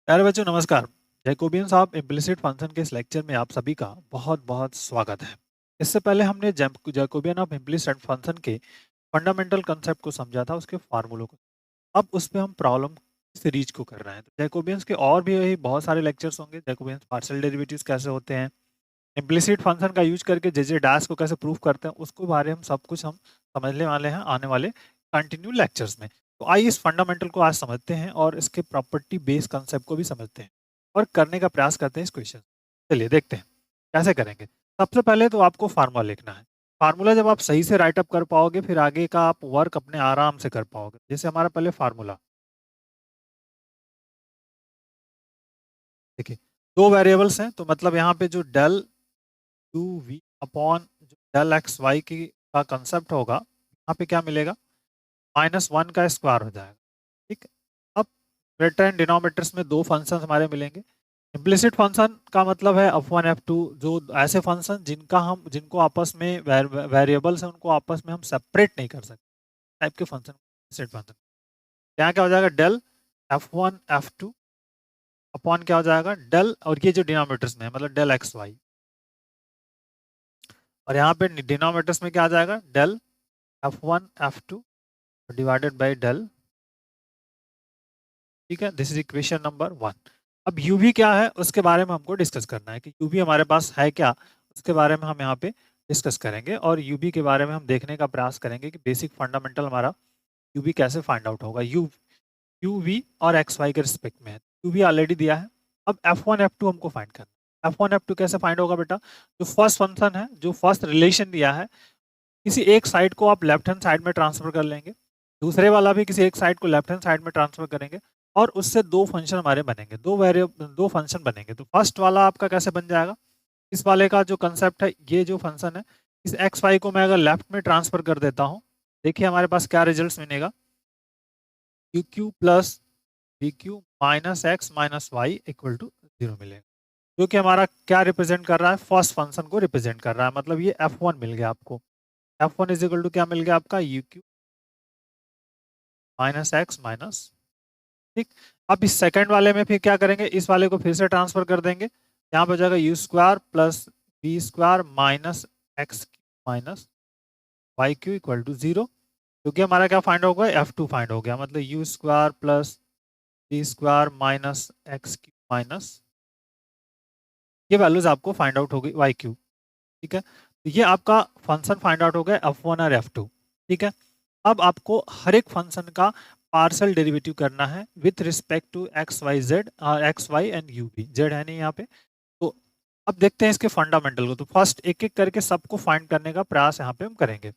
प्यारे बच्चों नमस्कार। जैकोबियंस ऑफ इम्प्लिसिट फंक्शन के इस लेक्चर में आप सभी का बहुत बहुत स्वागत है। इससे पहले हमने जैकोबियन ऑफ इम्प्लिसिट फंक्शन के फंडामेंटल कंसेप्ट को समझा था, उसके फार्मूलों को। अब उस पे हम प्रॉब्लम सीरीज को कर रहे हैं। तो जैकोबियंस के और भी यही बहुत सारे लेक्चर्स होंगे। जैकोबियंस पार्शियल डेरिवेटिव्स कैसे होते हैं, इम्प्लिसिट फंक्शन का यूज करके जे डैश को कैसे प्रूफ करते हैं, उसको बारे में सब कुछ हम समझने वाले हैं आने वाले कंटिन्यू लेक्चर्स में। तो आइए इस फंडामेंटल को आज समझते हैं और इसके प्रॉपर्टी बेस्ड कंसेप्ट को भी समझते हैं और करने का प्रयास करते हैं इस क्वेश्चन। चलिए देखते हैं कैसे करेंगे। सबसे पहले तो आपको फार्मूला लिखना है। फार्मूला जब आप सही से राइट अप कर पाओगे फिर आगे का आप वर्क अपने आराम से कर पाओगे। जैसे हमारा पहले फार्मूला देखिए, दो वेरिएबल्स हैं तो मतलब यहाँ पे जो डेल टू वी अपॉन जो डेल एक्स वाई की का कंसेप्ट होगा, यहाँ पे क्या मिलेगा, -1 का स्क्वायर हो जाएगा। ठीक है। अब न्यूमरेटर एंड डिनोमिनेटर्स में दो फंक्शन हमारे मिलेंगे। इम्प्लिसिट फंक्शन का मतलब है f1 f2, जो ऐसे फंक्शन जिनको आपस में वेरिएबल्स हैं उनको आपस में हम सेपरेट नहीं कर सकते टाइप के फंक्शन इम्प्लिसिट फंक्शन। यहाँ क्या हो जाएगा, डेल f1 f2 अपॉन क्या हो जाएगा डेल, और ये जो डिनोमिनेटर्स में है मतलब डेल एक्स वाई, और यहाँ पे डिनोमिनेटर्स में क्या आ जाएगा del f1 f2 divided by del. ठीक है, दिस इज इक्वेशन नंबर 1। अब यूवी क्या है उसके बारे में हमको डिस्कस करना है कि यूवी हमारे पास है क्या, उसके बारे में हम यहाँ पे डिस्कस करेंगे और यूवी के बारे में हम देखने का प्रयास करेंगे कि बेसिक फंडामेंटल हमारा यूवी कैसे फाइंड आउट होगा। यूवी और एक्स वाई के रिस्पेक्ट में है। यूवी ऑलरेडी दिया है। अब F1 F2 हमको फाइंड करना है। F1 F2 कैसे फाइंड होगा बेटा, जो फर्स्ट फंक्शन है, जो फर्स्ट रिलेशन दिया है, किसी एक साइड को आप लेफ्ट हैंड साइड में ट्रांसफर कर लेंगे, दूसरे वाला भी किसी एक साइड को लेफ्ट हैंड साइड में ट्रांसफर करेंगे और उससे दो फंक्शन हमारे बनेंगे, दो फंक्शन बनेंगे। तो फर्स्ट वाला आपका कैसे बन जाएगा, इस वाले का जो कंसेप्ट है, ये जो फंक्शन है, इस एक्स वाई को मैं अगर लेफ्ट में ट्रांसफर कर देता हूँ, देखिए हमारे पास क्या रिजल्ट मिलेगा, q Q plus b q minus x minus y equal to 0 मिलेगा, जो कि हमारा क्या रिप्रेजेंट कर रहा है, फर्स्ट फंक्शन को रिप्रेजेंट कर रहा है। मतलब ये F1 मिल गया आपको। F1 इज इक्वल टू क्या मिल गया आपका, you Q minus x minus. ठीक। अब इस सेकंड वाले में फिर क्या करेंगे, इस वाले को फिर से ट्रांसफर कर देंगे, यहाँ पे हो जाएगा u square plus b square minus x minus y q equal to 0, क्योंकि हमारा क्या फाइंड होगा, F2 फाइंड हो गया। मतलब u square plus b square minus x q minus, ये वैल्यूज आपको फाइंड आउट हो गई वाई क्यू। ठीक है, तो ये आपका फंक्शन फाइंड आउट हो गया F1 और F2। ठीक है। अब आपको हर एक फंक्शन का पार्शियल डेरिवेटिव करना है with respect to x y z, और एक्स वाई एंड यू भी, जेड है नहीं यहाँ पे। तो अब देखते हैं इसके फंडामेंटल को। तो फर्स्ट एक एक करके सबको फाइंड करने का प्रयास यहाँ पे हम करेंगे।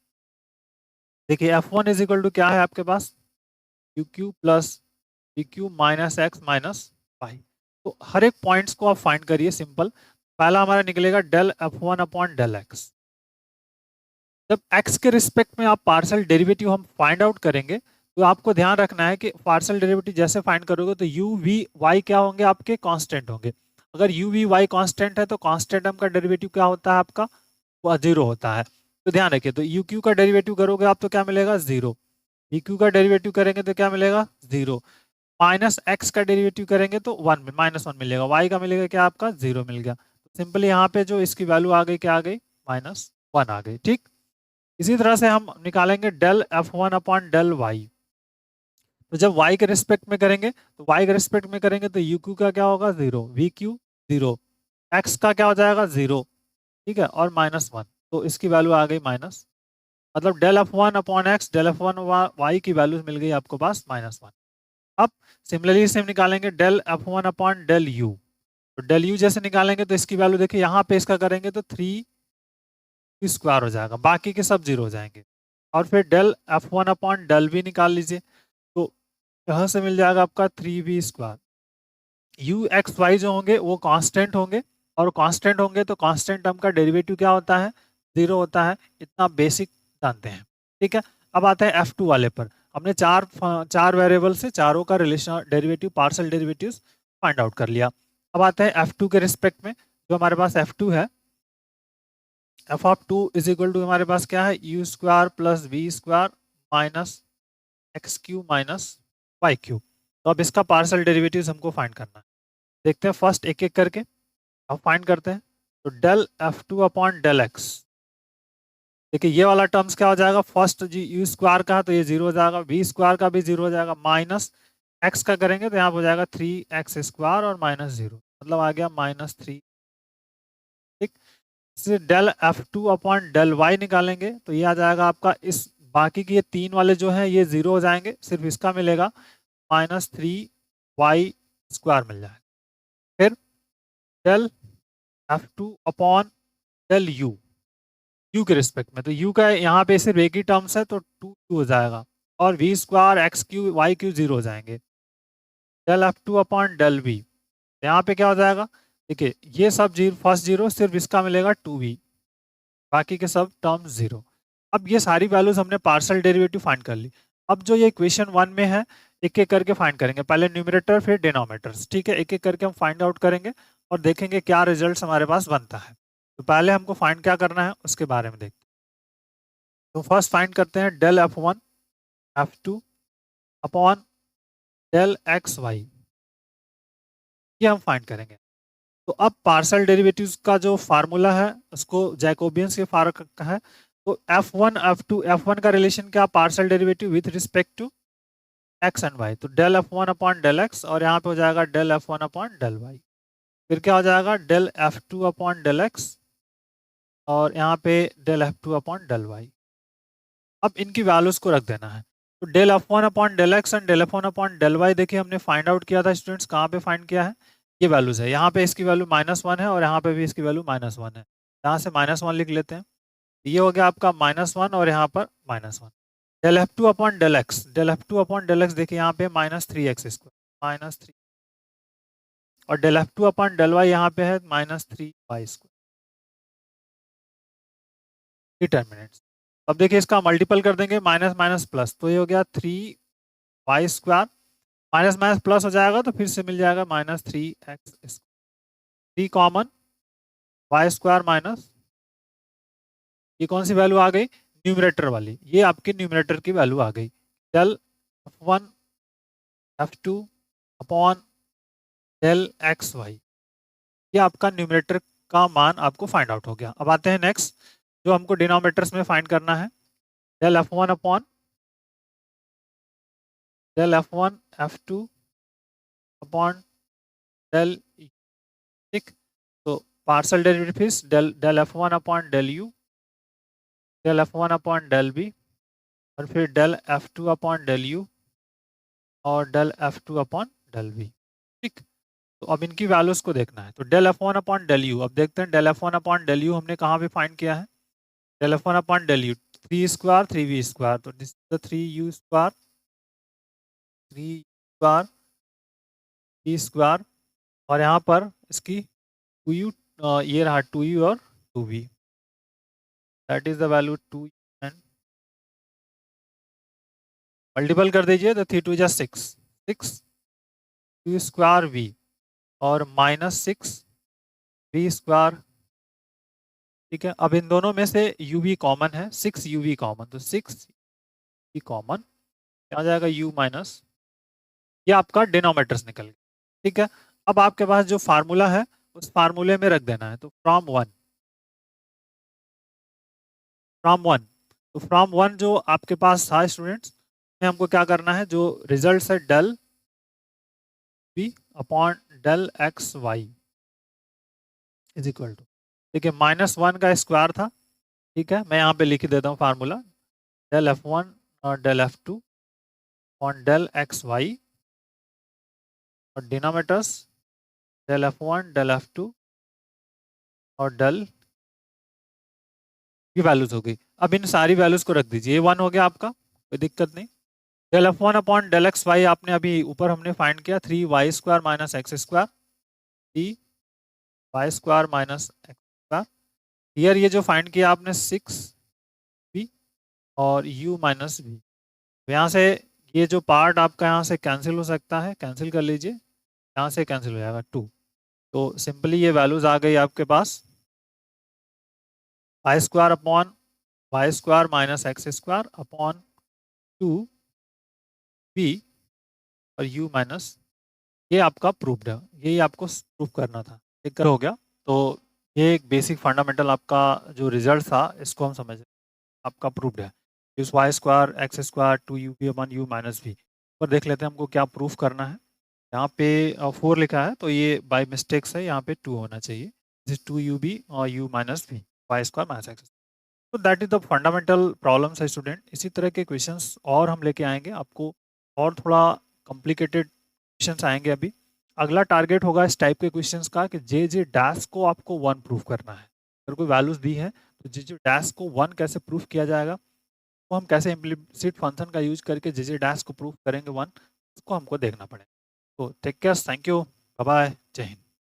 देखिए F1 इज इक्वल टू क्या है आपके पास, Q Q plus P Q minus x minus Y. तो हर एक पॉइंट्स को आप फाइंड करिए, सिंपल। पहला हमारा निकलेगा del F1 upon del x. जब x के रिस्पेक्ट में आप पार्शियल डेरिवेटिव हम फाइंड आउट करेंगे, तो आपको ध्यान रखना है कि पार्शियल डेरिवेटिव जैसे फाइंड करोगे तो u v y क्या होंगे, आपके कांस्टेंट होंगे। अगर u v y कांस्टेंट है तो कांस्टेंट टर्म का डेरिवेटिव क्या होता है आपका, वो 0 होता है। तो ध्यान रखिए, तो u q का डेरिवेटिव करोगे आप तो क्या मिलेगा 0, v q का डेरिवेटिव करेंगे तो क्या मिलेगा 0, माइनस x का डेरिवेटिव करेंगे तो 1 -1 मिलेगा, y का मिलेगा क्या आपका 0 मिल गया। सिंपली यहाँ पे जो इसकी वैल्यू आ गई क्या आ गई, -1 आ गई। ठीक। इसी तरह से हम निकालेंगे del F1 upon del Y. तो जब y के रिस्पेक्ट में करेंगे, तो y के रिस्पेक्ट में करेंगे तो यू क्यू का क्या होगा 0, वी क्यू 0, x का क्या हो जाएगा 0। ठीक है, और -1, तो इसकी वैल्यू आ गई माइनस, मतलब del F1 upon x, del F1 y की वैल्यू मिल गई आपको पास -1। अब सिमिलरली इसे हम निकालेंगे del F1 upon del u. तो डेल यू जैसे निकालेंगे तो इसकी वैल्यू देखिए यहाँ पे इसका करेंगे तो 3 स्क्वायर हो जाएगा, बाकी के सब 0 हो जाएंगे। और फिर del F1 upon del we निकाल लीजिए, तो यहाँ से मिल जाएगा आपका 3v square. You x Y जो होंगे वो कांस्टेंट होंगे, और कांस्टेंट होंगे तो कांस्टेंट टर्म का डेरिवेटिव क्या होता है, 0 होता है। इतना बेसिक जानते हैं। ठीक है। अब आते हैं F2 वाले पर। हमने चार वेरिएबल से चारों का relation derivative partial derivative find out कर लिया। अब आते हैं F2 के रिस्पेक्ट में। जो हमारे पास F2 है, F of 2 is equal to हमारे पास क्या है, u square plus v square minus x q minus y q. तो अब इसका पार्शियल डेरिवेटिव्स हमको फाइंड करना है। देखते हैं फर्स्ट एक एक करके, अब फाइंड करते हैं। तो del F2 upon del x, देखिए ये वाला टर्म्स क्या हो जाएगा, फर्स्ट जी यू स्क्वायर का है तो ये जीरो हो जाएगा, वी स्क्वायर का भी जीरो हो जाएगा, माइनस एक्स का करेंगे तो यहाँ हो जाएगा 3x² और माइनस जीरो, मतलब आ गया -3। ठीक, इससे del F2 upon del Y निकालेंगे तो ये आ जाएगा आपका, इस बाकी के ये तीन वाले जो हैं ये जीरो हो जाएंगे, सिर्फ इसका मिलेगा -3y² मिल जाएगा। फिर del F2 upon del u के रिस्पेक्ट में, तो यू का यहाँ पे सिर्फ एक ही टर्म्स है तो 2u हो जाएगा, और v² x³ y³ जीरो हो जाएंगे। Del F2 upon del we, यहाँ पे क्या हो जाएगा, देखिए ये सब जीरो, फर्स्ट जीरो, सिर्फ इसका मिलेगा 2v, बाकी के सब टर्म जीरो। अब ये सारी वैल्यूज हमने पार्शियल डेरिवेटिव फाइंड कर ली। अब जो ये इक्वेशन 1 में है, एक एक करके फाइंड करेंगे, पहले न्यूमरेटर फिर डिनोमिनेटर्स। ठीक है, एक एक करके हम फाइंड आउट करेंगे और देखेंगे क्या रिजल्ट हमारे पास बनता है। तो पहले हमको फाइंड क्या करना है उसके बारे में देखते हैं। तो फर्स्ट फाइंड करते हैं del F1 F2 upon del x y, ये हम फाइंड करेंगे। तो अब पार्शियल डेरिवेटिव्स का जो फार्मूला है उसको जैकोबियंस के फार्मूला का है, तो F1 F2, F1 का रिलेशन क्या, partial derivative with respect to X and Y, तो del F1 upon del X, और यहाँ पे हो जाएगा del F1 upon del Y. फिर क्या हो जाएगा, del F2 upon del X, और यहाँ पे del F2 upon del Y. अब इनकी वैल्यूज को रख देना है। तो del F1 upon del x and del F1 upon del y, देखिए हमने फाइंड आउट किया था स्टूडेंट्स, कहाँ पे फाइंड किया है, ये वैल्यूज है, यहाँ पे इसकी वैल्यू -1 है और यहाँ पे भी इसकी वैल्यू -1 है, यहाँ से -1 लिख लेते हैं। ये हो गया आपका -1 और यहाँ पर -1। Del F2 upon del x, del F2 upon del x, देखिए यहाँ पे -3x², -3, और del F2 upon del Y यहाँ पे है -3y², डिटर्मिनेंट्स। अब देखिए इसका मल्टीपल कर देंगे, माइनस माइनस प्लस, तो ये हो गया 3y², माइनस माइनस प्लस हो जाएगा तो फिर से मिल जाएगा -3x², 3 कॉमन, y² माइनस, ये कौन सी वैल्यू आ गई, न्यूमरेटर वाली, ये आपकी न्यूमरेटर की वैल्यू आ गई। Del F1 F2 upon del x y, ये आपका न्यूमरेटर का मान आपको फाइंड आउट हो गया। अब आते हैं नेक्स्ट, जो हमको डिनोमिनेटर्स में फाइंड करना है, del F1 upon del F1 F2 upon del, ठीक, तो partial derivative del del F1 upon del U, del F1 upon del B, और फिर del F2 upon del U, और del F2 upon del B. ठीक, तो अब इनकी values को देखना है। तो del F1 upon del you, अब देखते हैं del F1 upon del you हमने कहाँ पे फाइंड किया है, del F1 upon del you 3² 3v², तो this is the 3u², 3u², v², और यहाँ पर इसकी 2u, ये रहा 2u और 2v, that is the value 2 and multiple कर दीजिए तो 3 2 जा 6, 6 u² v और -6v²। ठीक है, अब इन दोनों में से uv कॉमन है, 6uv कॉमन, तो 6 कॉमन, क्या हो जाएगा u माइनस, ये आपका डिनोमिनेटर्स निकल गया। ठीक है, अब आपके पास जो फार्मूला है उस फार्मूले में रख देना है, तो फ्रॉम वन जो आपके पास था स्टूडेंट्स, में हमको क्या करना है, जो रिजल्ट है del b upon del x y is equal to, देखिए -1 का स्क्वायर था। ठीक है, मैं यहाँ पे लिख देता हूँ फार्मूला, डेल F1 और del F2 on del x Y, और denominators del F1 del F2 और डेल, की वैल्यूज हो गई। अब इन सारी वैल्यूज को रख दीजिए, ये 1 हो गया आपका, कोई दिक्कत नहीं। Del F1 upon del x y आपने अभी ऊपर हमने फाइंड किया 3y² minus x², 3y² minus x², here ये जो फाइंड किया आपने 6v और u माइनस v, यहाँ से ये जो पार्ट आपका यहाँ से कैंसिल हो सकता है, कैंसिल कर लीजिए, यहाँ से कैंसिल हो जाएगा 2, तो सिंपली ये वैल्यूज आ गई आपके पास y² upon y² minus x² upon 2v और u माइनस ये आपका प्रूफ्ड है, यही आपको प्रूफ करना था, एक हो गया। तो ये एक बेसिक फंडामेंटल आपका जो रिजल्ट था इसको हम समझ आपका प्रूफ्ड है। इस y square x square to u b upon u minus v पर देख लेते हैं हमको क्या प्रूफ करना है। यहाँ पे 4 लिखा है तो ये बाय मिस्टेक्स है, यहाँ पे 2 होना चाहिए। दिस 2 यू बी और U minus V Y square minus X. तो that is the fundamental problems है स्टूडेंट। इसी तरह के क्वेश्चंस और हम लेके आएंगे आपको, और थोड़ा कॉम्प्लिकेटेड क्वेश्चंस आएंगे अभी। अगला टारगेट होगा इस टाइप के क्वेश्चंस का कि जे जे डैश को आपको 1 प्रूफ करना है। अगर कोई वैल्यूज दी है तो जे जे डैश को 1 कैसे प्रूफ किया जाएगा, तो हम कैसे इम्प्लिसिट फंक्शन का यूज करके जे जे डैश को प्रूफ करेंगे 1, इसको हमको देखना पड़ेगा। तो take care, thank you, bye bye, जय हिंद।